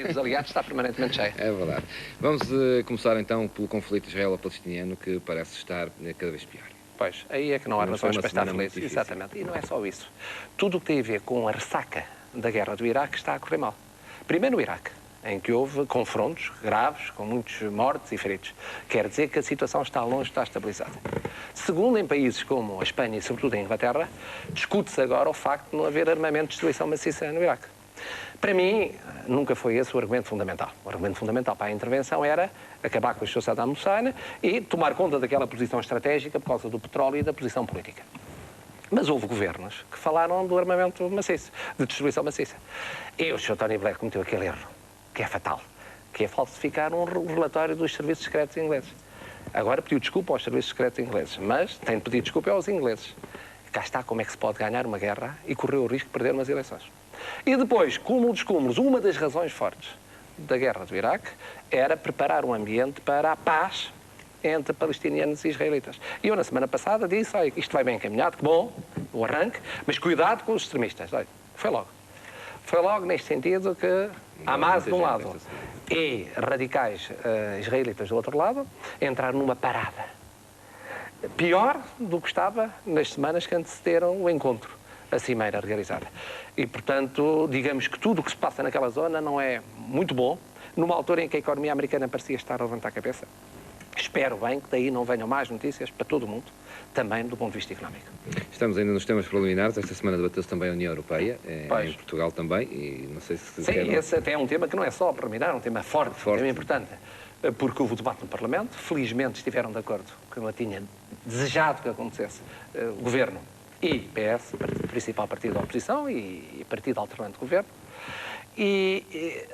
ordem dos aliados está permanentemente cheia. É verdade. Vamos começar então pelo conflito israelo-palestiniano, que parece estar cada vez pior. Pois, aí é que não há razões para estar felizes. Exatamente. E não é só isso. Tudo o que tem a ver com a ressaca da guerra do Iraque está a correr mal. Primeiro no Iraque, em que houve confrontos graves, com muitos mortos e feridos. Quer dizer que a situação está longe de estar estabilizada. Segundo, em países como a Espanha e sobretudo a Inglaterra, discute-se agora o facto de não haver armamento de destruição maciça no Iraque. Para mim, nunca foi esse o argumento fundamental. O argumento fundamental para a intervenção era acabar com o Sr. Saddam Hussein e tomar conta daquela posição estratégica por causa do petróleo e da posição política. Mas houve governos que falaram do armamento maciço, de destruição maciça. E o Sr. Tony Blair cometeu aquele erro, que é fatal, que é falsificar um relatório dos serviços secretos ingleses. Agora pediu desculpa aos serviços secretos ingleses, mas tem de pedir desculpa aos ingleses. Cá está como é que se pode ganhar uma guerra e correr o risco de perder umas eleições. E depois, cúmulo dos cúmulos, uma das razões fortes da guerra do Iraque era preparar um ambiente para a paz entre palestinianos e israelitas. E eu, na semana passada, disse, olha, isto vai bem encaminhado, que bom, o arranque, mas cuidado com os extremistas. Olha, foi logo. Foi logo neste sentido que Hamas de um lado e radicais israelitas do outro lado entraram numa parada. Pior do que estava nas semanas que antecederam o encontro, a cimeira realizada. E, portanto, digamos que tudo o que se passa naquela zona não é muito bom, numa altura em que a economia americana parecia estar a levantar a cabeça. Espero bem que daí não venham mais notícias para todo o mundo, também do ponto de vista económico. Estamos ainda nos temas preliminares. Esta semana debateu-se também a União Europeia, em Portugal também, e não sei se... Sim, esse até é um tema que não é só preliminar, é um tema forte. Um tema importante, porque houve o debate no Parlamento, felizmente estiveram de acordo com o que eu tinha desejado que acontecesse, o Governo e PS, principal partido da oposição e partido alternante de governo.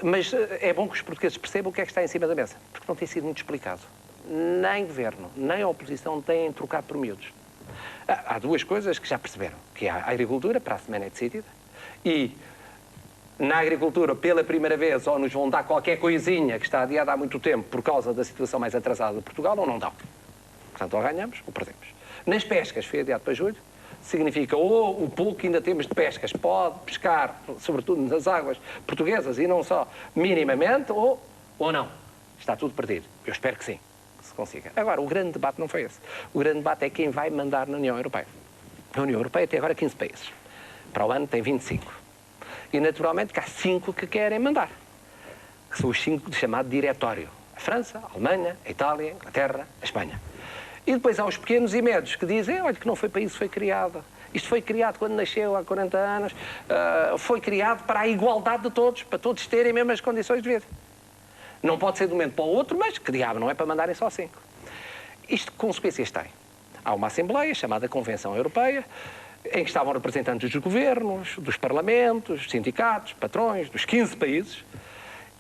Mas é bom que os portugueses percebam o que é que está em cima da mesa, porque não tem sido muito explicado. Nem governo, nem a oposição têm trocado por miúdos. Há duas coisas que já perceberam, que a agricultura, para a semana é decidida, e na agricultura, pela primeira vez, ou nos vão dar qualquer coisinha que está adiada há muito tempo por causa da situação mais atrasada de Portugal, ou não dão. Portanto, ou ganhamos ou perdemos. Nas pescas, foi adiado para julho, significa ou o pouco que ainda temos de pescas pode pescar, sobretudo nas águas portuguesas e não só minimamente, ou não. Está tudo perdido. Eu espero que sim, que se consiga. Agora, o grande debate não foi esse. O grande debate é quem vai mandar na União Europeia. A União Europeia tem agora 15 países. Para o ano tem 25. E, naturalmente, que há 5 que querem mandar. Que são os 5 de chamado diretório. A França, a Alemanha, a Itália, a Inglaterra, a Espanha. E depois há os pequenos e médios que dizem, olha, que não foi para isso que foi criado. Isto foi criado quando nasceu, há 40 anos. Foi criado para a igualdade de todos, para todos terem as mesmas condições de vida. Não pode ser de um momento para o outro, mas que diabo, não é para mandarem só 5. Isto que consequências tem? Há uma Assembleia chamada Convenção Europeia, em que estavam representantes dos governos, dos parlamentos, dos sindicatos, patrões, dos 15 países,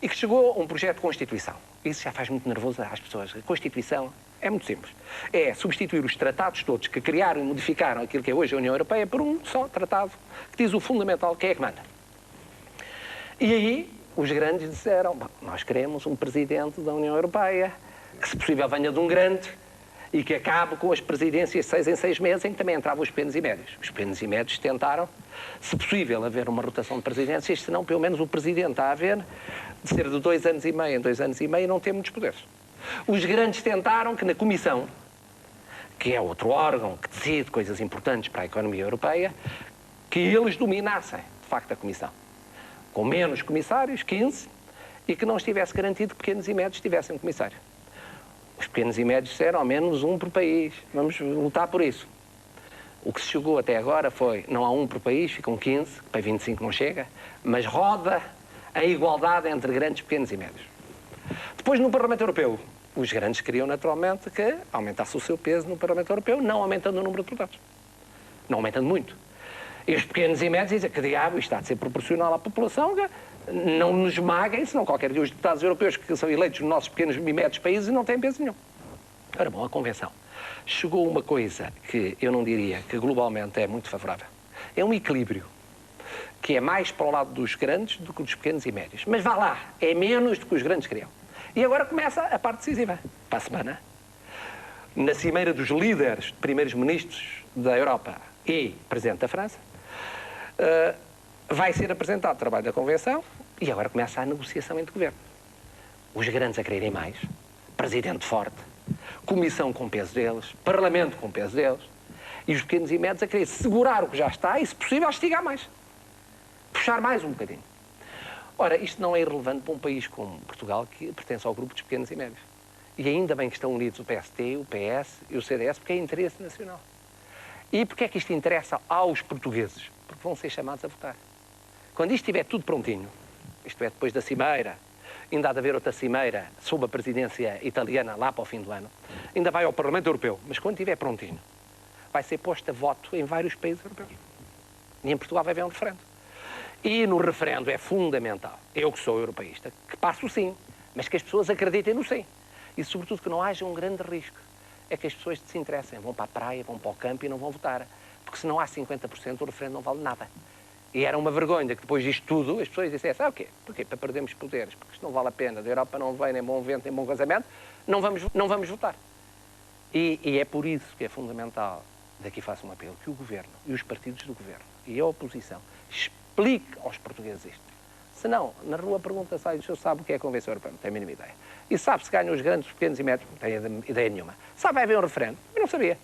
e que chegou a um projeto de Constituição. Isso já faz muito nervoso às pessoas. A Constituição é muito simples. É substituir os tratados todos que criaram e modificaram aquilo que é hoje a União Europeia por um só tratado que diz o fundamental, que é que manda. E aí os grandes disseram, nós queremos um presidente da União Europeia, que se possível venha de um grande e que acabe com as presidências de 6 em 6 meses, em que também entravam os pequenos e médios. Os pequenos e médios tentaram, se possível, haver uma rotação de presidências, senão pelo menos o presidente a haver, de ser de 2 anos e meio em 2 anos e meio e não ter muitos poderes. Os grandes tentaram que na Comissão, que é outro órgão que decide coisas importantes para a economia europeia, que eles dominassem, de facto, a Comissão. Com menos comissários, 15, e que não estivesse garantido que pequenos e médios tivessem um comissário. Os pequenos e médios disseram ao menos um por país. Vamos lutar por isso. O que se chegou até agora foi, não há um por país, ficam 15, para 25 não chega, mas roda a igualdade entre grandes, pequenos e médios. Depois, no Parlamento Europeu, os grandes queriam naturalmente que aumentasse o seu peso no Parlamento Europeu, não aumentando o número de deputados. Não aumentando muito. E os pequenos e médios dizem que diabo, isto está de ser proporcional à população, que não nos esmaguem, senão qualquer dia os deputados europeus que são eleitos nos nossos pequenos e médios países não têm peso nenhum. Ora bom, a Convenção chegou a uma coisa que eu não diria que globalmente é muito favorável. É um equilíbrio, que é mais para o lado dos grandes do que dos pequenos e médios. Mas vá lá, é menos do que os grandes queriam. E agora começa a parte decisiva. Para a semana, na cimeira dos líderes, primeiros ministros da Europa e presidente da França, vai ser apresentado o trabalho da Convenção E agora começa a negociação entre governos. Os grandes a quererem mais, presidente forte, comissão com peso deles, parlamento com peso deles, e os pequenos e médios a querer segurar o que já está e, se possível, estigar mais. Puxar mais um bocadinho. Ora, isto não é irrelevante para um país como Portugal, que pertence ao grupo dos pequenos e médios. E ainda bem que estão unidos o PST, o PS e o CDS, porque é interesse nacional. E porquê é que isto interessa aos portugueses? Porque vão ser chamados a votar. Quando isto estiver tudo prontinho, isto é, depois da cimeira, ainda há de haver outra cimeira sob a presidência italiana lá para o fim do ano, ainda vai ao Parlamento Europeu, mas quando estiver prontinho, vai ser posto a voto em vários países europeus. E em Portugal vai haver um referendo. E no referendo é fundamental, eu que sou europeísta, que passe o sim, mas que as pessoas acreditem no sim. E sobretudo que não haja um grande risco. É que as pessoas se interessem, vão para a praia, vão para o campo e não vão votar. Porque se não há 50%, o referendo não vale nada. E era uma vergonha que depois disto tudo as pessoas dissessem, o quê? Porquê? Para perdermos poderes, porque isto não vale a pena, da Europa não vem nem bom vento, nem bom casamento, não vamos votar. E é por isso que é fundamental, daqui faço um apelo, que o Governo e os partidos do Governo e a oposição explique aos portugueses isto. Se não, na rua pergunta-se, o senhor sabe o que é a Convenção Europeia? Não tem a mínima ideia. E sabe se ganham os grandes, os pequenos e médios? Não tem ideia nenhuma. Sabe, vai haver um referendo? Eu não sabia.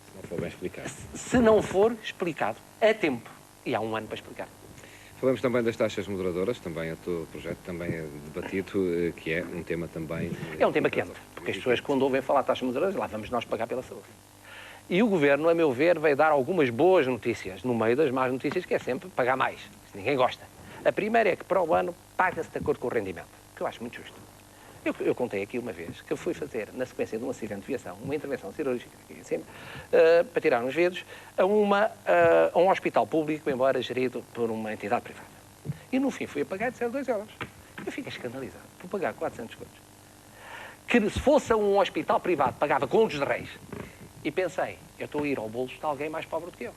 Se não for bem explicado. Se não for explicado a tempo. E há um ano para explicar. Falamos também das taxas moderadoras, também o teu projeto também é debatido, que é um tema também... É um tema quente, porque as pessoas quando ouvem falar de taxas moderadoras, lá vamos nós pagar pela saúde. E o Governo, a meu ver, veio dar algumas boas notícias, no meio das más notícias, que é sempre pagar mais. Ninguém gosta. A primeira é que para o ano paga-se de acordo com o rendimento, que eu acho muito justo. Eu contei aqui uma vez que eu fui fazer, na sequência de um acidente de viação, uma intervenção cirúrgica aqui em cima, para tirar uns vidros, a um hospital público, embora gerido por uma entidade privada. E no fim fui a pagar de 2 euros. Eu fiquei escandalizado por pagar 400 contos. Que se fosse a um hospital privado pagava contos de reis. E pensei, eu estou a ir ao bolso de alguém mais pobre do que eu.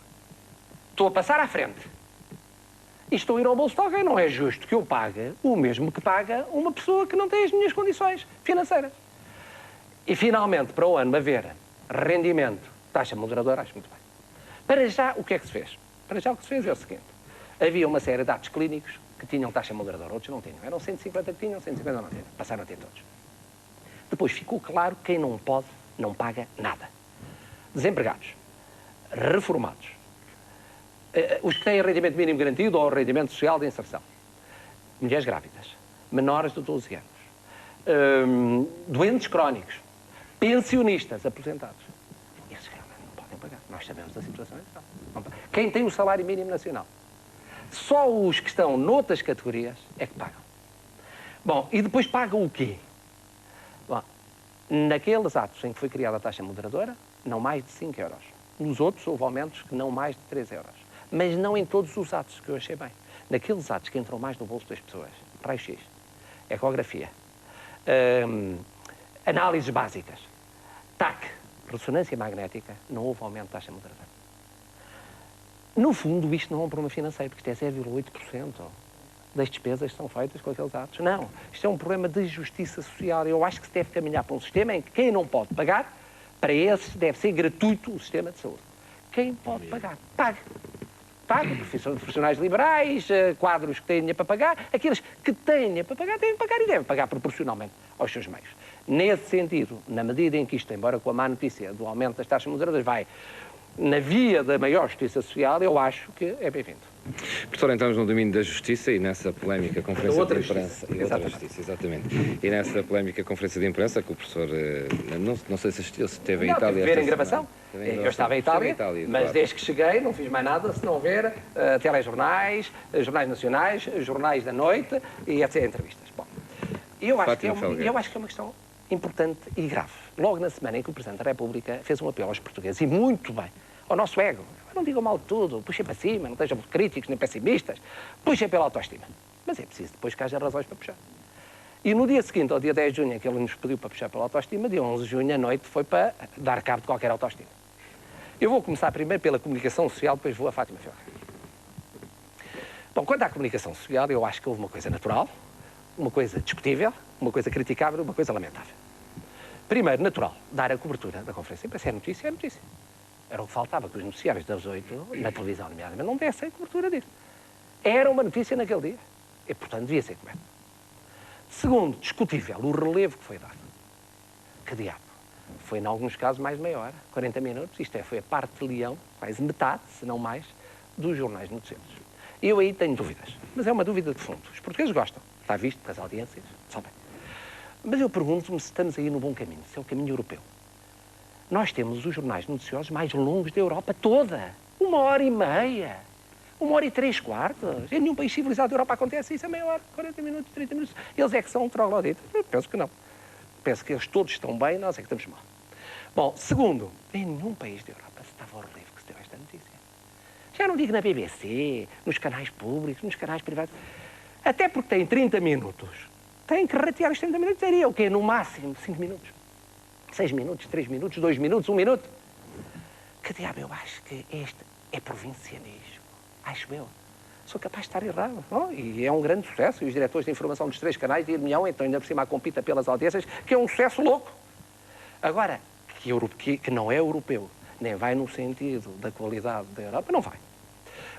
Estou a passar à frente. E estou a ir ao bolso de alguém. Não é justo que eu pague o mesmo que paga uma pessoa que não tem as minhas condições financeiras. E finalmente, para o ano haver rendimento, taxa moderadora, acho muito bem. Para já, o que é que se fez? Para já o que se fez é o seguinte. Havia uma série de atos clínicos que tinham taxa moderadora, outros não tinham. Eram 150 que tinham, 150 não tinham. Passaram a ter todos. Depois ficou claro que quem não pode, não paga nada. Desempregados, reformados, os que têm rendimento mínimo garantido ou rendimento social de inserção, mulheres grávidas, menores de 12 anos, doentes crónicos, pensionistas, aposentados. Esses realmente não podem pagar. Nós sabemos da situação. Quem tem o salário mínimo nacional. Só os que estão noutras categorias é que pagam. Bom, e depois pagam o quê? Bom, naqueles atos em que foi criada a taxa moderadora, não mais de 5 euros. Nos outros houve aumentos que não mais de 3 euros. Mas não em todos os atos, que eu achei bem. Naqueles atos que entram mais no bolso das pessoas, raio-x, ecografia, análises básicas, TAC, ressonância magnética, não houve aumento de taxa moderadora. No fundo, isto não é um problema financeiro, porque isto é 0,8% das despesas que são feitas com aqueles atos. Não, isto é um problema de justiça social. Eu acho que se deve caminhar para um sistema em que quem não pode pagar, para esses deve ser gratuito o sistema de saúde. Quem pode pagar, pague. Pague, profissionais liberais, quadros que têm dinheiro para pagar, aqueles que têm dinheiro para pagar, têm que pagar e devem pagar proporcionalmente aos seus meios. Nesse sentido, na medida em que isto, embora com a má notícia do aumento das taxas moderadoras, vai na via da maior justiça social, eu acho que é bem-vindo. Professor, entramos no domínio da justiça e nessa polémica conferência de imprensa... Outra justiça, exatamente. E nessa polémica conferência de imprensa que o professor, não sei se assistiu, se esteve em Itália... Ver em gravação. Eu estava em Itália, mas desde que cheguei não fiz mais nada se não ver telejornais, jornais nacionais, jornais da noite e etc. entrevistas. Bom, eu acho que é uma questão importante e grave. Logo na semana em que o Presidente da República fez um apelo aos portugueses, e muito bem, ao nosso ego. Não digam mal de tudo, puxem para cima, não estejam críticos nem pessimistas, puxem pela autoestima. Mas é preciso depois que haja razões para puxar. E no dia seguinte, ao dia 10 de junho, em que ele nos pediu para puxar pela autoestima, dia 11 de junho à noite foi para dar cabo de qualquer autoestima. Eu vou começar primeiro pela comunicação social, depois vou a Fátima Filho. Bom, quanto à comunicação social, eu acho que houve uma coisa natural, uma coisa discutível, uma coisa criticável e uma coisa lamentável. Primeiro, natural, dar a cobertura da conferência. Se é notícia, é notícia. Era o que faltava, que os noticiários das 8, na televisão, nomeadamente, não dessem cobertura disso. Era uma notícia naquele dia. E, portanto, devia ser coberto. Segundo, discutível o relevo que foi dado. Que diabo? Foi, em alguns casos, mais de meia hora, 40 minutos. Isto é, foi a parte de leão, quase metade, se não mais, dos jornais noticiários. Eu aí tenho dúvidas, mas é uma dúvida de fundo. Os portugueses gostam, está visto pelas audiências, sabem. Mas eu pergunto-me se estamos aí no bom caminho, se é o caminho europeu. Nós temos os jornais noticiosos mais longos da Europa toda. 1h30. 1h03. Em nenhum país civilizado da Europa acontece isso a meia hora, 40 minutos, 30 minutos. Eles é que são trogloditas. Eu penso que não. Penso que eles todos estão bem, nós é que estamos mal. Bom, segundo, em nenhum país da Europa se estava ao relevo que se deu esta notícia. Já não digo na BBC, nos canais públicos, nos canais privados. Até porque tem 30 minutos. Tem que ratear os 30 minutos. Seria o quê? No máximo 5 minutos. 6 minutos, 3 minutos, 2 minutos, 1 minuto. Que diabo, eu acho que este é provincianismo. Acho eu. Sou capaz de estar errado. Oh, e é um grande sucesso. E os diretores de informação dos 3 canais de Mião, então ainda por cima compita pelas audiências, que é um sucesso louco. Agora, que não é europeu, nem vai no sentido da qualidade da Europa, não vai.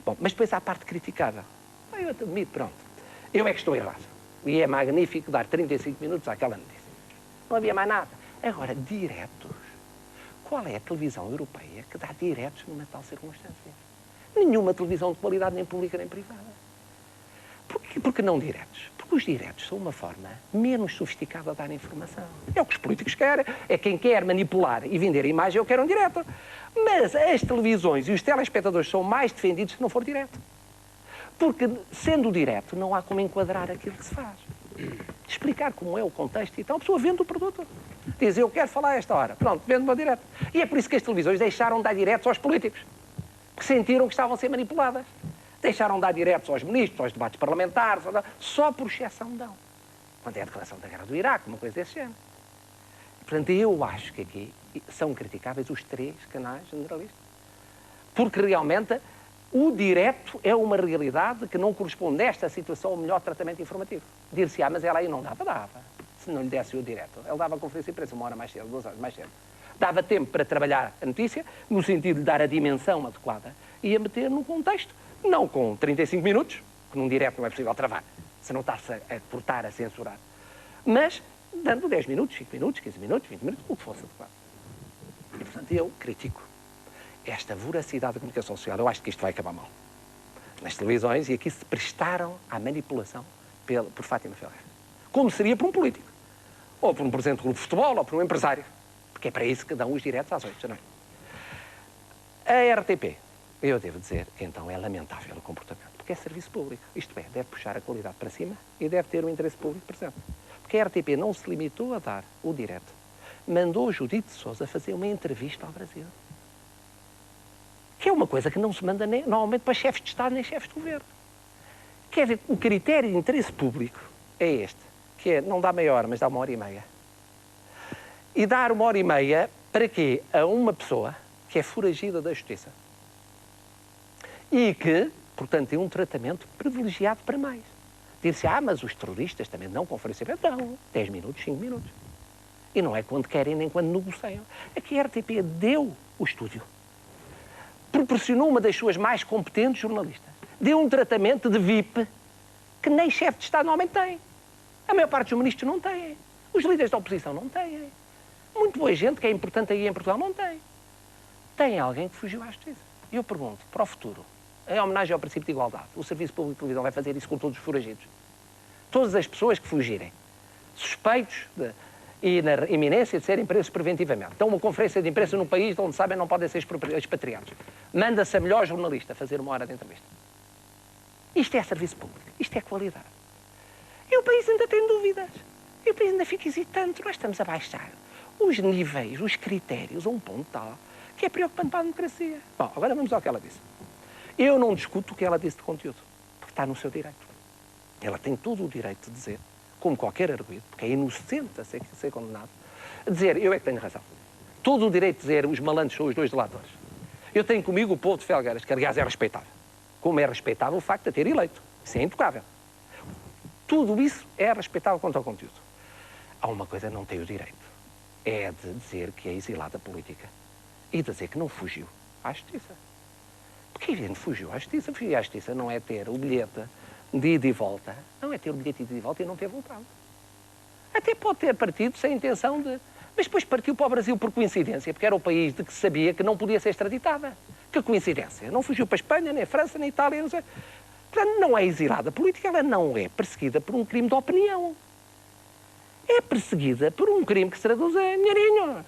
Bom, mas depois há a parte criticada. Eu admito, pronto. Eu é que estou errado. E é magnífico dar 35 minutos àquela notícia. Não havia mais nada. Agora, diretos. Qual é a televisão europeia que dá diretos numa tal circunstância? Nenhuma televisão de qualidade, nem pública, nem privada. Porque não diretos? Porque os diretos são uma forma menos sofisticada de dar informação. É o que os políticos querem. É quem quer manipular e vender a imagem, eu quero um direto. Mas as televisões e os telespectadores são mais defendidos se não for direto. Porque, sendo direto, não há como enquadrar aquilo que se faz. Explicar como é o contexto e tal. A pessoa vende o produto. Diz, eu quero falar a esta hora. Pronto, vende-me direto. E é por isso que as televisões deixaram de dar diretos aos políticos. Porque sentiram que estavam a ser manipuladas. Deixaram de dar diretos aos ministros, aos debates parlamentares, só por exceção dão. Quando é a declaração da guerra do Iraque, uma coisa desse género. Portanto, eu acho que aqui são criticáveis os 3 canais generalistas. Porque realmente o direto é uma realidade que não corresponde a esta situação ao melhor tratamento informativo. Dir-se, mas ela aí não dava. Se não lhe desse o direto. Ele dava a conferência de imprensa 1 hora mais cedo, 2 horas mais cedo. Dava tempo para trabalhar a notícia, no sentido de dar a dimensão adequada e a meter no contexto. Não com 35 minutos, que num direto não é possível travar, se não está-se a cortar, a censurar. Mas dando 10 minutos, 5 minutos, 15 minutos, 20 minutos, o que fosse adequado. E, portanto, eu critico esta voracidade da comunicação social. Eu acho que isto vai acabar mal. Nas televisões, e aqui se prestaram à manipulação por Fátima Ferreira. Como seria por um político. Ou por um presidente do clube de futebol, ou por um empresário. Porque é para isso que dão os diretos às 8 da noite. A RTP, eu devo dizer que então é lamentável o comportamento. Porque é serviço público. Isto é, deve puxar a qualidade para cima e deve ter o interesse público presente. Porque a RTP não se limitou a dar o direto. Mandou Judite de Sousa fazer uma entrevista ao Brasil. Que é uma coisa que não se manda normalmente para chefes de Estado nem chefes de governo. Quer dizer, o critério de interesse público é este. Que é, não dá meia hora, mas dá 1h30. E dar 1h30 para quê? A uma pessoa que é foragida da justiça. E que, portanto, tem um tratamento privilegiado para mais. Diz-se, mas os terroristas também dão conferência. Não, 10 minutos, 5 minutos. E não é quando querem nem quando negociam. Aqui a RTP deu o estúdio. Proporcionou uma das suas mais competentes jornalistas. Deu um tratamento de VIP que nem chefe de Estado normalmente tem. A maior parte dos ministros não têm. Os líderes da oposição não têm. Muito boa gente que é importante aí em Portugal não tem. Tem alguém que fugiu à justiça. E eu pergunto, para o futuro, em homenagem ao princípio de igualdade, o Serviço Público de Televisão vai fazer isso com todos os foragidos? Todas as pessoas que fugirem, suspeitos e na iminência de serem presos preventivamente. Então, uma conferência de imprensa num país onde sabem não podem ser expatriados. Manda-se a melhor jornalista fazer 1 hora de entrevista. Isto é serviço público. Isto é qualidade. E o país ainda tem dúvidas. E o país ainda fica hesitante. Nós estamos a baixar os níveis, os critérios a um ponto tal que é preocupante para a democracia. Bom, agora vamos ao que ela disse. Eu não discuto o que ela disse de conteúdo, porque está no seu direito. Ela tem todo o direito de dizer, como qualquer arguido, porque é inocente a ser condenado, a dizer, eu é que tenho razão. Todo o direito de dizer, os malandros são os 2 delatores. Eu tenho comigo o povo de Felgueiras, que aliás é respeitável. Como é respeitável o facto de ter eleito. Isso é intocável. Tudo isso é respeitável quanto ao conteúdo. Há uma coisa que não tem o direito. É de dizer que é exilada política. E de dizer que não fugiu à justiça. Porque ele fugiu à justiça. Fugir à justiça não é ter o bilhete de ida e volta, não é ter o bilhete de ida e volta e não ter voltado. Até pode ter partido sem a intenção de... Mas depois partiu para o Brasil por coincidência, porque era o país de que sabia que não podia ser extraditada. Que coincidência. Não fugiu para a Espanha, nem a França, nem a Itália, não sei. Portanto, não é exilada política, ela não é perseguida por um crime de opinião. É perseguida por um crime que se traduz em dinheirinho.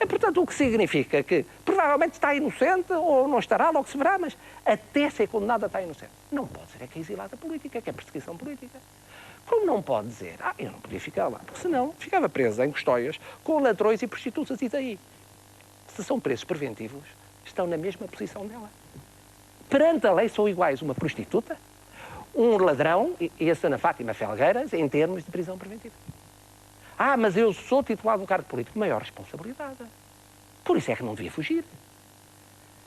É, portanto, o que significa que provavelmente está inocente ou não estará, logo se verá, mas até ser condenada está inocente. Não pode ser que é exilada política, que é perseguição política. Como não pode dizer, eu não podia ficar lá, porque senão ficava presa em custóias com ladrões e prostitutas, e daí? Se são presos preventivos, estão na mesma posição dela. Perante a lei são iguais uma prostituta, um ladrão e a Sana Fátima Felgueiras em termos de prisão preventiva. Mas eu sou titulado de um cargo político. Maior responsabilidade. Por isso é que não devia fugir.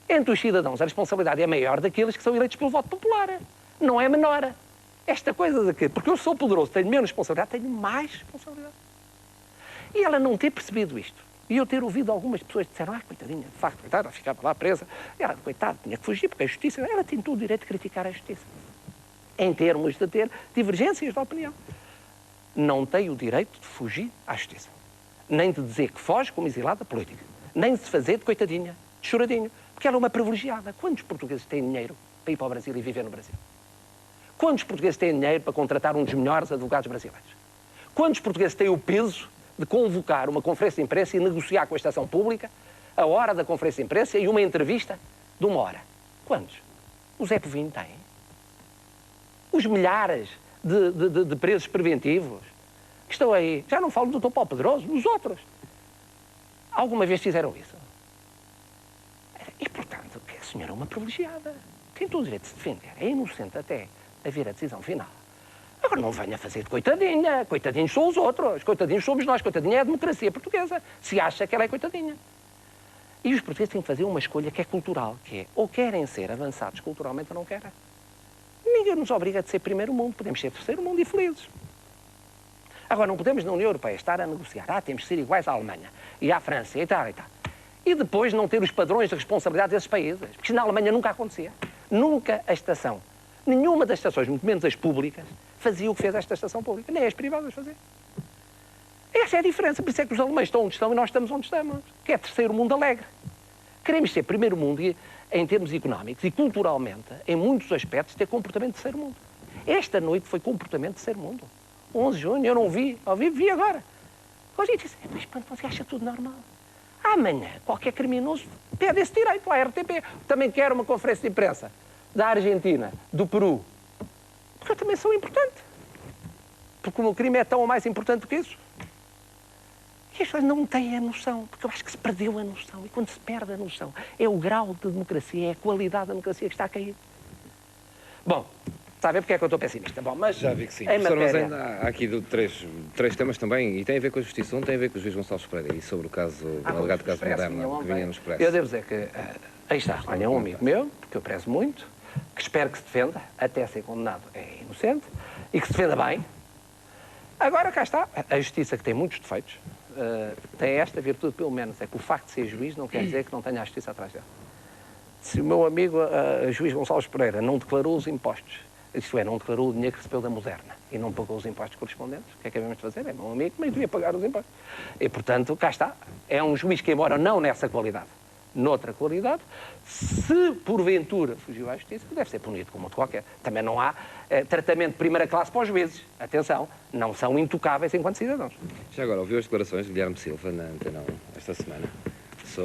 Entre os cidadãos, a responsabilidade é maior daqueles que são eleitos pelo voto popular. Não é menor. Esta coisa de que, porque eu sou poderoso, tenho menos responsabilidade, tenho mais responsabilidade. E ela não ter percebido isto. E eu ter ouvido algumas pessoas que disseram, coitadinha, de facto, coitada, ela ficava lá presa. Ela, coitada, tinha que fugir, porque a justiça, ela tem todo o direito de criticar a justiça. Em termos de ter divergências de opinião. Não tem o direito de fugir à justiça. Nem de dizer que foge como exilada política. Nem de se fazer de coitadinha, de choradinho. Porque ela é uma privilegiada. Quantos portugueses têm dinheiro para ir para o Brasil e viver no Brasil? Quantos portugueses têm dinheiro para contratar um dos melhores advogados brasileiros? Quantos portugueses têm o peso de convocar uma conferência de imprensa e negociar com a estação pública a hora da conferência de imprensa e uma entrevista de 1 hora? Quantos? O Zé Povinho tem. Os milhares de presos preventivos que estão aí. Já não falo do Dr. Paulo Pedroso, dos outros. Alguma vez fizeram isso? E, portanto, a senhora é uma privilegiada. Tem todo o direito de se defender. É inocente até haver a decisão final. Agora não venha fazer de coitadinha. Coitadinhos são os outros. Coitadinhos somos nós. Coitadinha é a democracia portuguesa. Se acha que ela é coitadinha. E os portugueses têm que fazer uma escolha que é cultural, que é ou querem ser avançados culturalmente ou não querem. Ninguém nos obriga a ser primeiro mundo. Podemos ser terceiro mundo e felizes. Agora, não podemos na União Europeia estar a negociar. Temos que ser iguais à Alemanha e à França e tal e tal. E depois não ter os padrões de responsabilidade desses países. Porque na Alemanha nunca acontecia. Nunca a estação, nenhuma das estações, muito menos as públicas, fazia o que fez esta estação pública. Nem as privadas faziam. Essa é a diferença. Por isso é que os alemães estão onde estão e nós estamos onde estamos. Que é terceiro mundo alegre. Queremos ser primeiro mundo em termos económicos e culturalmente, em muitos aspectos, ter comportamento de terceiro mundo. Esta noite foi comportamento de terceiro mundo. 11 de junho, eu não vi, vi agora. Hoje disse, mas você acha tudo normal? Amanhã, qualquer criminoso pede esse direito à RTP. Também quero uma conferência de imprensa da Argentina, do Peru. Porque eu também sou importante. Porque o meu crime é tão ou mais importante do que isso. E as pessoas não têm a noção, porque eu acho que se perdeu a noção. E quando se perde a noção, é o grau de democracia, é a qualidade da democracia que está a cair. Bom, está a ver porque é que eu estou pessimista? Bom, mas já vi que sim. Em matéria... Mas ainda há aqui três temas também, e tem a ver com a justiça. Um tem a ver com o juiz Gonçalves Pereira, e sobre o caso, o alegado caso Moderna, que vinha no Expresso. Eu devo dizer que, aí está, olha, é um amigo meu, que eu prezo muito, que espero que se defenda, até ser condenado é inocente, e que se defenda bem. Agora cá está, a justiça que tem muitos defeitos, tem esta virtude, pelo menos, é que o facto de ser juiz não quer dizer que não tenha a justiça atrás dele. Se o meu amigo, juiz Gonçalves Pereira, não declarou os impostos, isto é, não declarou o dinheiro que recebeu da Moderna e não pagou os impostos correspondentes, o que é que devemos fazer? É meu amigo, mas devia pagar os impostos. E, portanto, cá está. É um juiz que, embora não nessa qualidade, noutra qualidade, se porventura fugiu à justiça, deve ser punido como outro qualquer. Também não há tratamento de primeira classe para os juízes. Atenção, não são intocáveis enquanto cidadãos. Já agora, ouviu as declarações de Guilherme Silva na Antena 1 esta semana?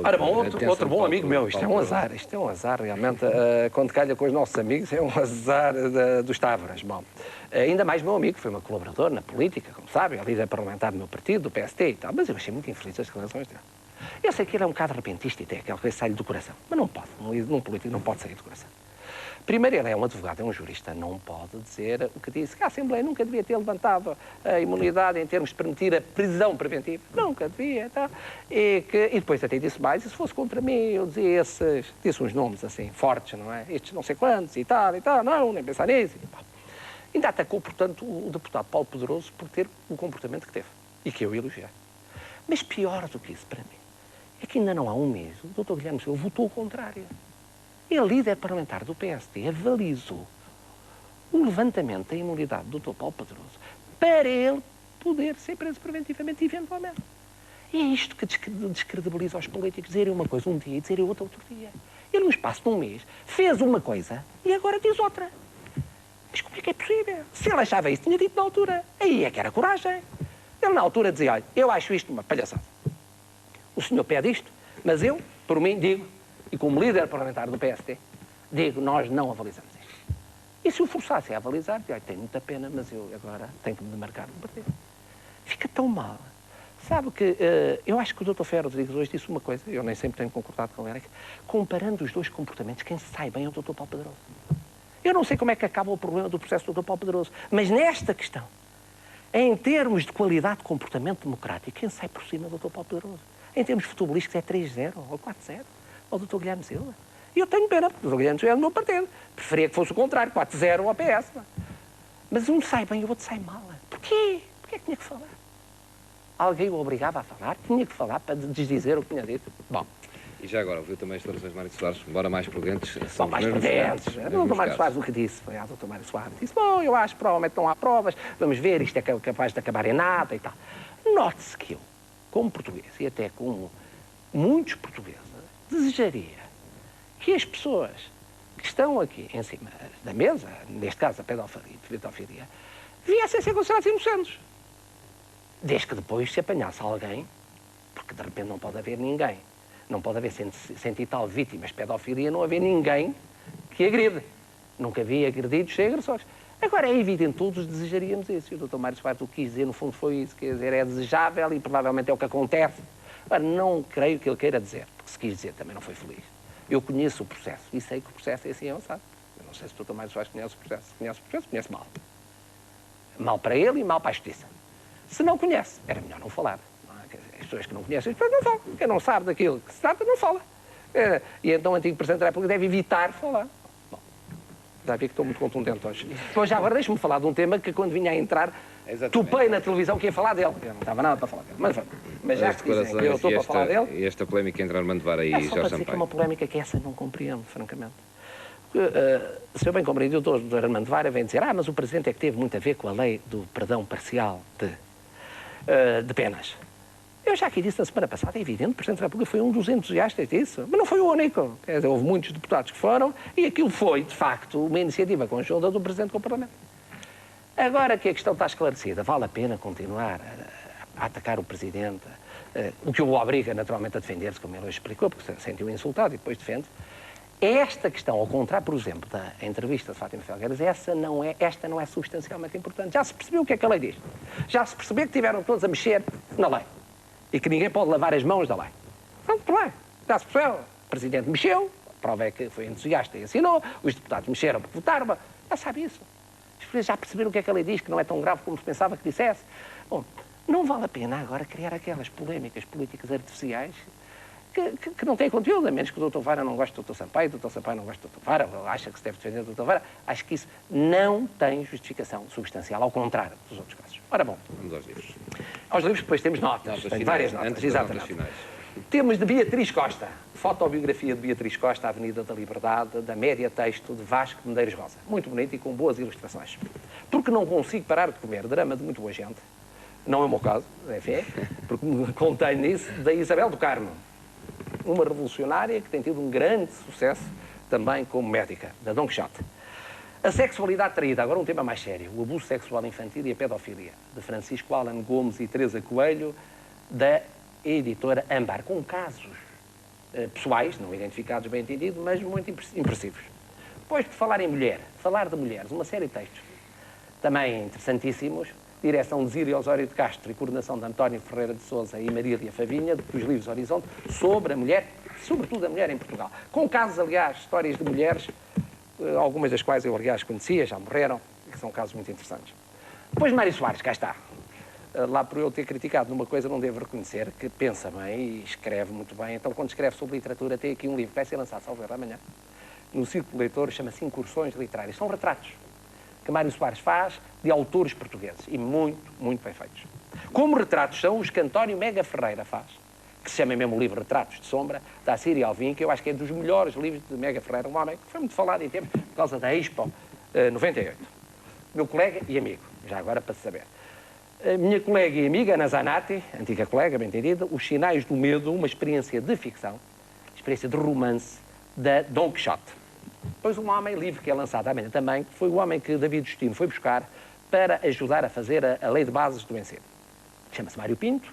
Ora bom, outro bom amigo meu, isto é um azar realmente, quando calha com os nossos amigos, é um azar dos Távoras. Bom, ainda mais meu amigo, foi uma colaborador na política, como sabe, é líder parlamentar do meu partido, do PST e tal, mas eu achei muito infeliz as declarações dele. Eu sei que ele é um bocado repentista e tem aquela coisa que sai do coração, mas não pode, num político não pode sair do coração. Primeiro, ele é um advogado, é um jurista, não pode dizer o que disse, que a Assembleia nunca devia ter levantado a imunidade em termos de permitir a prisão preventiva. Nunca devia, tá? E depois até disse mais, e se fosse contra mim, eu dizia disse uns nomes assim, fortes, não é? Estes não sei quantos e tal, não, nem pensar nisso. Ainda atacou, portanto, o deputado Paulo Pedroso por ter o comportamento que teve, e que eu elogiei. Mas pior do que isso para mim, é que ainda não há um mês, o Dr. Guilherme Silva votou o contrário. Ele, líder parlamentar do PSD, avalizou o levantamento da imunidade do Dr. Paulo Pedroso para ele poder ser preso preventivamente, eventualmente. E é isto que descredibiliza os políticos, dizerem uma coisa um dia e dizerem outra outro dia. Ele, no espaço de um mês, fez uma coisa e agora diz outra. Mas como é que é possível? Se ele achava isso, tinha dito na altura. Aí é que era coragem. Ele, na altura, dizia, olha, eu acho isto uma palhaçada. O senhor pede isto, mas eu, por mim, digo, e como líder parlamentar do PSD, digo, nós não avalizamos isto. E se o forçasse a avalizar, digo, tem muita pena, mas eu agora tenho que me demarcar do partido. Fica tão mal. Sabe que eu acho que o Dr. Ferro Rodrigues hoje disse uma coisa, eu nem sempre tenho concordado com ele, comparando os dois comportamentos, quem sai bem é o Dr. Paulo Pedroso. Eu não sei como é que acaba o problema do processo do Dr. Paulo Pedroso, mas nesta questão, em termos de qualidade de comportamento democrático, quem sai por cima é o Dr. Paulo Pedroso. Em termos futebolísticos é 3-0 ou 4-0 ao Dr. Guilherme Silva. E eu tenho pena, porque o Dr. Guilherme Silva é do meu partido. Preferia que fosse o contrário, 4-0 ao PS. Mas um sai bem e o outro sai mal. Porquê? Porquê é que tinha que falar? Alguém o obrigava a falar? Tinha que falar para desdizer o que tinha dito? Bom. E já agora, ouviu também as declarações de Mário Soares, embora mais prudentes? São mais prudentes. O Dr. Mário Soares o que disse foi, Dr. Mário Soares disse, bom, eu acho que provavelmente não há provas, vamos ver, isto é capaz de acabar em nada e tal. Note-se que eu, como português, e até como muitos portugueses, desejaria que as pessoas que estão aqui em cima da mesa, neste caso a pedofilia, viessem a ser considerados inocentes. Desde que depois se apanhasse alguém, porque de repente não pode haver ninguém, não pode haver cento e tal vítimas de pedofilia, não haver ninguém que agride. Nunca havia agredidos sem agressores. Agora, é evidente, todos desejaríamos isso. E o Dr. Mário Soares o que quis dizer, no fundo, foi isso. Quer dizer, é desejável e provavelmente é o que acontece. Agora, não creio que ele queira dizer, porque se quis dizer também não foi feliz. Eu conheço o processo e sei que o processo é assim avançado. Eu não sei se o Dr. Mário Soares conhece o processo. Se conhece o processo, conhece mal. Mal para ele e mal para a justiça. Se não conhece, era melhor não falar. As pessoas que não conhecem, as pessoas não falam. Quem não sabe daquilo que se trata, não fala. E então o antigo Presidente da República deve evitar falar. Bom, já vi que estou muito contundente hoje. Depois, já agora, deixe-me falar de um tema que, quando vinha a entrar, topei na televisão que ia falar dele. Eu não estava nada para falar dele. Mas já que dizem que eu estou para falar dele... E esta polémica entre Armando Vara e Jorge Sampaio? Que é uma polémica que essa não compreendo, francamente. Se eu bem compreendi, o Dr. Armando Vara vem dizer mas o Presidente é que teve muito a ver com a lei do perdão parcial de penas. Eu já aqui disse na semana passada, é evidente, o Presidente da República foi um dos entusiastas disso, mas não foi o único. Quer dizer, houve muitos deputados que foram e aquilo foi, de facto, uma iniciativa conjunta do Presidente com o Parlamento. Agora que a questão está esclarecida, vale a pena continuar a atacar o Presidente, o que o obriga, naturalmente, a defender-se, como ele hoje explicou, porque se sentiu insultado e depois defende. Esta questão, ao contrário, por exemplo, da entrevista de Fátima Felgueiras, esta não é substancialmente importante. Já se percebeu o que é que a lei diz. Já se percebeu que tiveram todos a mexer na lei. E que ninguém pode lavar as mãos da lei. Pronto, bem. Já se percebeu. O Presidente mexeu, a prova é que foi entusiasta e assinou, os deputados mexeram porque votaram, já sabe isso. As pessoas já perceberam o que é que a lei diz, que não é tão grave como se pensava que dissesse. Bom, não vale a pena agora criar aquelas polémicas políticas artificiais que não têm conteúdo, a menos que o Dr. Vara não goste do Dr. Sampaio, o Dr. Sampaio não gosta do Dr. Vara, ou acha que se deve defender do Dr. Vara. Acho que isso não tem justificação substancial, ao contrário dos outros casos. Ora bom. Vamos aos livros. Aos livros depois temos notas, várias notas, exatamente. Finais. Temos de Beatriz Costa, fotobiografia de Beatriz Costa, Avenida da Liberdade, da média texto de Vasco de Medeiros Rosa. Muito bonito e com boas ilustrações. Porque não consigo parar de comer drama de muito boa gente, não é o meu caso, é fé, porque me contei nisso, da Isabel do Carmo, uma revolucionária que tem tido um grande sucesso também como médica, da Dom Quixote. A sexualidade traída, agora um tema mais sério, o abuso sexual infantil e a pedofilia, de Francisco Alan Gomes e Teresa Coelho, da editora Âmbar, com casos pessoais, não identificados bem entendido, mas muito impressivos. Depois de falar em mulher, falar de mulheres, uma série de textos também interessantíssimos, direção de Zíria Osório de Castro e coordenação de António Ferreira de Sousa e Maria de Favinha, dos livros Horizonte, sobre a mulher, sobretudo a mulher em Portugal. Com casos, aliás, histórias de mulheres, algumas das quais eu, aliás, conhecia, já morreram, e que são casos muito interessantes. Depois Mário Soares, cá está. Lá por eu ter criticado numa coisa, não devo reconhecer que pensa bem e escreve muito bem. Então, quando escreve sobre literatura, tem aqui um livro que vai ser lançado, salvo erro, amanhã, no Círculo Leitor, chama-se Incursões Literárias. São retratos que Mário Soares faz de autores portugueses e muito, muito bem feitos. Como retratos são os que António Mega Ferreira faz, que se chama mesmo o livro Retratos de Sombra, da Síria Alvim, que eu acho que é dos melhores livros de Mega Ferreira, um homem que foi muito falado em tempos por causa da Expo 98. meu colega e amigo, já agora para se saber. A minha colega e amiga, Ana Zanatti, antiga colega, bem entendida, Os Sinais do Medo, uma experiência de ficção, experiência de romance, da Dom Quixote. Depois um homem livre que é lançado amanhã também, que foi o homem que David Justino foi buscar para ajudar a fazer a lei de bases do ensino. Chama-se Mário Pinto,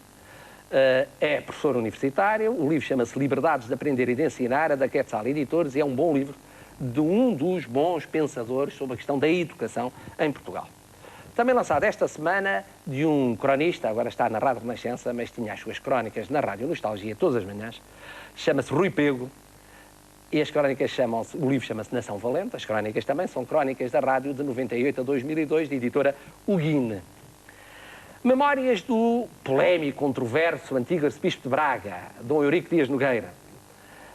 é professor universitário, o livro chama-se Liberdades de Aprender e de Ensinar, a da Quetzal Editores, e é um bom livro de um dos bons pensadores sobre a questão da educação em Portugal. Também lançado esta semana de um cronista, agora está na Rádio Renascença, mas tinha as suas crónicas na Rádio Nostalgia todas as manhãs, chama-se Rui Pego, e as crónicas chamam-se, o livro chama-se Nação Valente, as crónicas também são crónicas da rádio de 98 a 2002, de editora Uguine. Memórias do polémico, controverso, antigo arcebispo de Braga, Dom Eurico Dias Nogueira.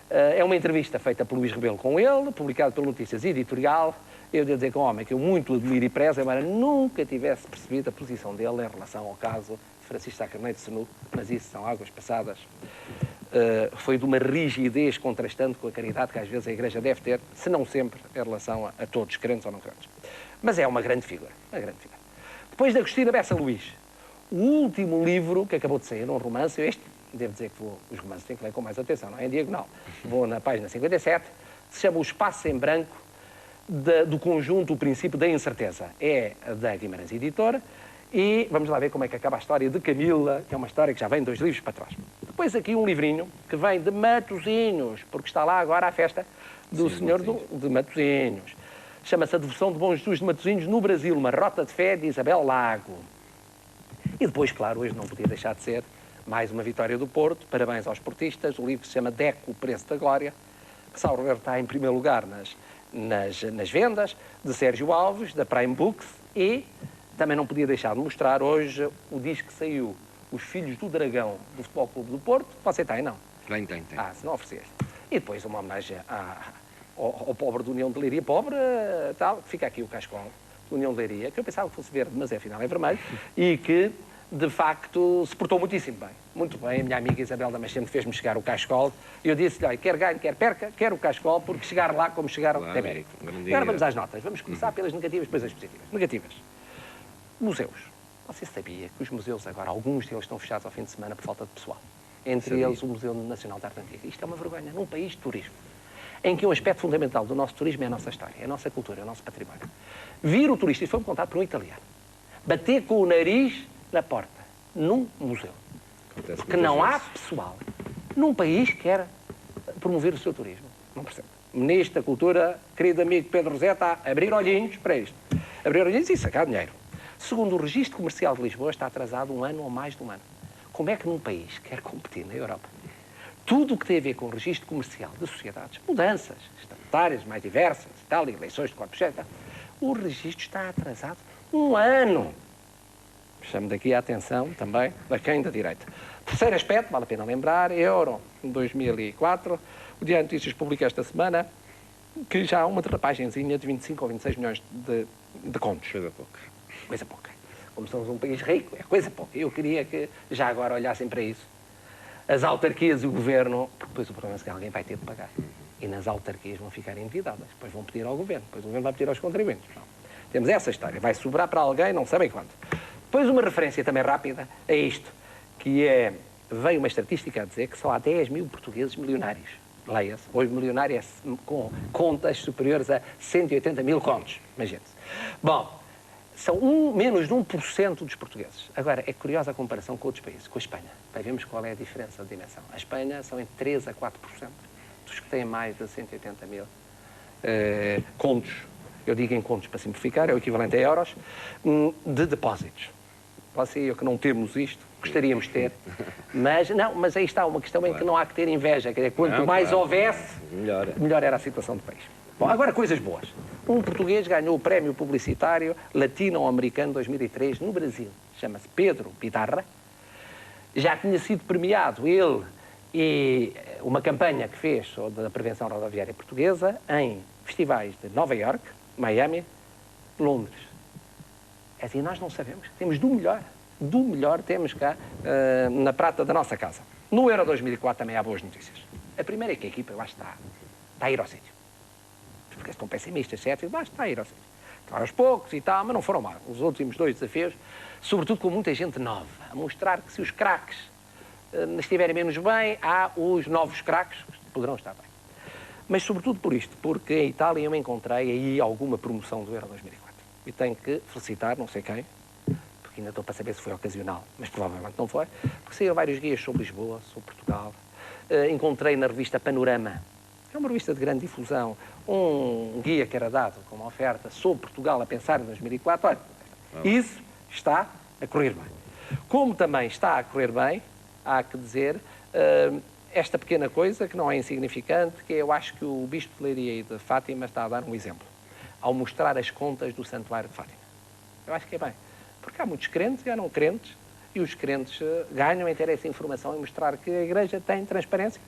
É uma entrevista feita por Luís Rebelo com ele, publicada pelo Notícias Editorial. Eu devo dizer que é um homem que eu muito admiro e prezo, embora nunca tivesse percebido a posição dele em relação ao caso de Francisco Sá Carneiro de Senu, mas isso são águas passadas. Foi de uma rigidez contrastante com a caridade que às vezes a Igreja deve ter, se não sempre, em relação a todos, crentes ou não crentes. Mas é uma grande figura, uma grande figura. Depois de Agostina Bessa Luís, o último livro que acabou de sair, um romance, este, devo dizer que os romances têm que ler com mais atenção, não é em diagonal. Vou na página 57, se chama O Espaço em Branco, do conjunto O Princípio da Incerteza. É da Guimarães Editora, e vamos lá ver como é que acaba a história de Camila, que é uma história que já vem 2 livros para trás. Depois aqui um livrinho que vem de Matosinhos, porque está lá agora a festa do Senhor de Matosinhos. Chama-se A Devoção de Bom Jesus de Matosinhos no Brasil, uma rota de fé de Isabel Lago. E depois, claro, hoje não podia deixar de ser mais uma vitória do Porto. Parabéns aos portistas. O livro se chama Deco, o Preço da Glória, que salvo erro está em primeiro lugar nas vendas, de Sérgio Alves, da Prime Books, e também não podia deixar de mostrar hoje o disco que saiu, Os Filhos do Dragão, do Futebol Clube do Porto. Você tem, não? Tem. Se não ofereceste. E depois uma homenagem ao pobre do União de Leiria, pobre, tal, fica aqui o cascol do União de Leiria, que eu pensava que fosse verde, mas afinal é vermelho, e que, de facto, se portou muitíssimo bem. Muito bem, a minha amiga Isabel Damasceno fez-me chegar o cascol, e eu disse-lhe, olha, quer ganhe, quer perca, quer o cascol, porque chegar lá como chegar é mérito. Agora vamos às notas. Vamos começar pelas negativas, depois as positivas. Negativas. Museus. Você sabia que os museus agora, alguns deles estão fechados ao fim de semana por falta de pessoal? Entre eles o Museu Nacional de Arte Antiga. Isto é uma vergonha, num país de turismo, em que um aspecto fundamental do nosso turismo é a nossa história, é a nossa cultura, é o nosso património. Vir o turista, isto foi-me contado por um italiano, bater com o nariz na porta, num museu. Porque não há pessoal num país que quer promover o seu turismo. Não percebo. Ministro da Cultura, querido amigo Pedro Roseta, abrir olhinhos para isto. Abrir olhinhos e sacar dinheiro. Segundo o Registro Comercial de Lisboa, está atrasado 1 ano ou mais de 1 ano. Como é que num país que quer competir na Europa, tudo o que tem a ver com o registro comercial de sociedades, mudanças estatutárias mais diversas, tal, eleições de corpos, etc., o registro está atrasado 1 ano. Chamo daqui a atenção também da quem da direita. Terceiro aspecto, vale a pena lembrar, Euro 2004, o Diário de Notícias publica esta semana que já há uma derrapagenzinha de 25 ou 26 milhões de contos. Coisa pouca. Coisa pouca. Como somos um país rico, é coisa pouca. Eu queria que já agora olhassem para isso. As autarquias e o governo, porque depois o problema é que alguém vai ter de pagar. E nas autarquias vão ficar endividadas. Depois vão pedir ao governo. Depois o governo vai pedir aos contribuintes. Não. Temos essa história. Vai sobrar para alguém, não sabem quanto. Depois uma referência também rápida a isto, que é, veio uma estatística a dizer que só há 10 mil portugueses milionários. Leia-se. Hoje milionário é com contas superiores a 180 mil contos. Imagine-se. Bom, são menos de 1% dos portugueses. Agora, é curiosa a comparação com outros países, com a Espanha. Para vermos qual é a diferença de dimensão. A Espanha são entre 3% a 4% dos que têm mais de 180 mil contos. Eu digo em contos para simplificar, é o equivalente a euros, de depósitos. Você e eu que não temos isto, gostaríamos de ter, mas aí está uma questão em que não há que ter inveja, quer dizer, quanto mais houvesse, melhor era a situação do país. Bom, agora coisas boas. Um português ganhou o prémio publicitário latino-americano 2003 no Brasil. Chama-se Pedro Pitarra. Já tinha sido premiado ele e uma campanha que fez sobre a prevenção rodoviária portuguesa em festivais de Nova Iorque, Miami, Londres. É assim, nós não sabemos. Temos do melhor temos cá na prata da nossa casa. No Euro 2004 também há boas notícias. A primeira é que a equipa, eu acho, está a ir ao sítio. Porque estão pessimistas, certo? Eu acho que está a ir ao sítio. aos poucos e tal, mas não foram mal. Os últimos 2 desafios, sobretudo com muita gente nova, a mostrar que se os craques estiverem menos bem, há os novos craques que poderão estar bem. Mas sobretudo por isto, porque em Itália eu me encontrei aí alguma promoção do Euro 2004. E tenho que felicitar, não sei quem, porque ainda estou para saber se foi ocasional, mas provavelmente não foi, porque saíram vários guias sobre Lisboa, sobre Portugal. Encontrei na revista Panorama, é uma revista de grande difusão, um guia que era dado com uma oferta sobre Portugal a pensar em 2004. Olha, isso está a correr bem. Como também está a correr bem, há que dizer, esta pequena coisa, que não é insignificante, que eu acho que o Bispo de Leiria e de Fátima está a dar um exemplo, ao mostrar as contas do Santuário de Fátima. Eu acho que é bem, porque há muitos crentes e há não crentes, e os crentes ganham em ter essa informação e mostrar que a Igreja tem transparência.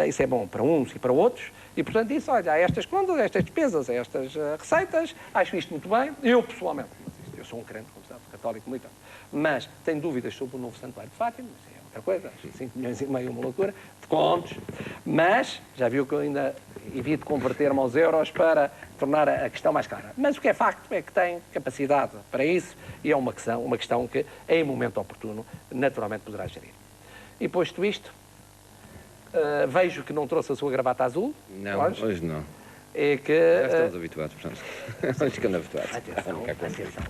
Isso é bom para uns e para outros, e portanto isso, olha, há estas contas, estas despesas, estas receitas, acho isto muito bem, eu pessoalmente, eu sou um crente, como sabe, católico militante, mas tenho dúvidas sobre o novo Santuário de Fátima, mas é outra coisa, 5 milhões e meio, uma loucura, de contos, mas já viu que eu ainda evito converter-me aos euros para tornar a questão mais clara. Mas o que é facto é que tem capacidade para isso e é uma questão que, em momento oportuno, naturalmente poderá gerir. E posto isto, vejo que não trouxe a sua gravata azul. Não, hoje não. É que, já estamos habituados, portanto. Hoje ficamos habituados. Atenção.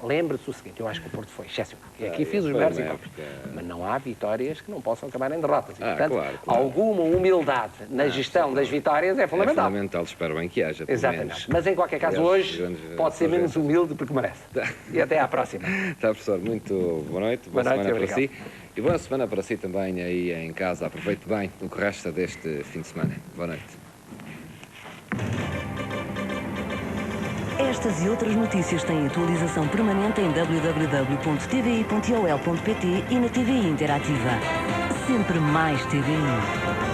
Lembre-se o seguinte, eu acho que o Porto foi excepcional. E aqui fiz os melhores encontros. Mas não há vitórias que não possam acabar em derrotas. E, portanto, claro. alguma humildade na gestão das vitórias é fundamental. É fundamental, espero bem que haja. Exatamente. Mas em qualquer caso, hoje pode ser menos humilde porque merece. E até à próxima. Tá, professor, muito boa noite. Boa semana para si. E boa semana para si também aí em casa. Aproveite bem o que resta deste fim de semana. Boa noite. Estas e outras notícias têm atualização permanente em www.tvi.ol.pt e na TVI Interativa. Sempre mais TVI.